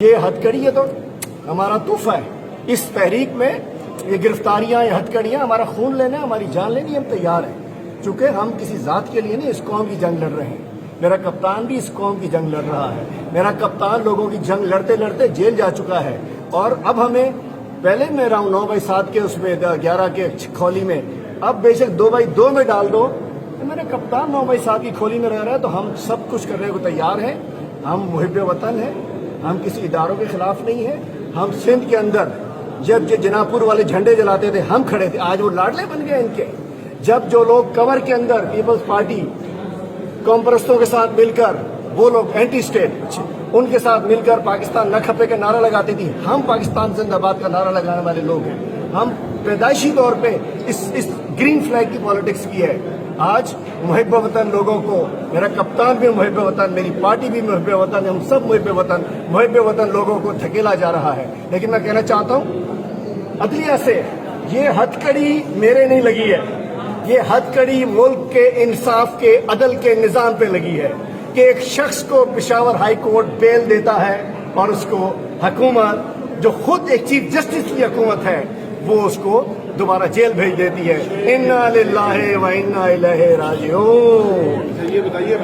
یہ ہتھکڑی ہے تو ہمارا تحفہ ہے اس تحریک میں. یہ گرفتاریاں، یہ ہتھکڑیاں ہمارا خون لینے، ہماری جان لینے ہم تیار ہیں، چونکہ ہم کسی ذات کے لیے نہیں اس قوم کی جنگ لڑ رہے ہیں. میرا کپتان بھی اس قوم کی جنگ لڑ رہا ہے. میرا کپتان لوگوں کی جنگ لڑتے لڑتے جیل جا چکا ہے. اور اب ہمیں پہلے میں رہا ہوں 9x7 کے اس میں 11 کے کھولی میں، اب بے شک 2x2 میں ڈال دو. میرا کپتان 9x7 کی کھولی میں رہ رہا ہے تو ہم سب کچھ کرنے کو تیار ہیں. ہم محب وطن ہیں، ہم کسی اداروں کے خلاف نہیں ہیں. ہم سندھ کے اندر جب جو جناپور والے جھنڈے جلاتے تھے ہم کھڑے تھے، آج وہ لاڈلے بن گئے ان کے. جب جو لوگ کمر کے اندر پیپلز پارٹی قوم پرستوں کے ساتھ مل کر، وہ لوگ اینٹی اسٹیٹ ان کے ساتھ مل کر پاکستان نہ کھپے کا نعرہ لگاتی تھی، ہم پاکستان زندہ باد کا نعرہ لگانے والے لوگ ہیں. ہم پیدائشی طور پہ اس گرین فلیگ کی پالیٹکس کی ہے. آج محب وطن لوگوں کو، میرا کپتان بھی محب وطن، میری پارٹی بھی محب وطن، ہم سب محب وطن لوگوں کو دھکیلا جا رہا ہے. لیکن میں کہنا چاہتا ہوں عدلیہ سے یہ ہتھکڑی میرے نہیں لگی ہے، یہ ہتھکڑی ملک کے انصاف کے، عدل کے نظام پہ لگی ہے کہ ایک شخص کو پشاور ہائی کورٹ بیل دیتا ہے اور اس کو حکومت جو خود ایک چیف جسٹس کی حکومت ہے وہ اس کو دوبارہ جیل بھیج دیتی ہے. انا للہ و انا الیہ راجعون. یہ بتائیے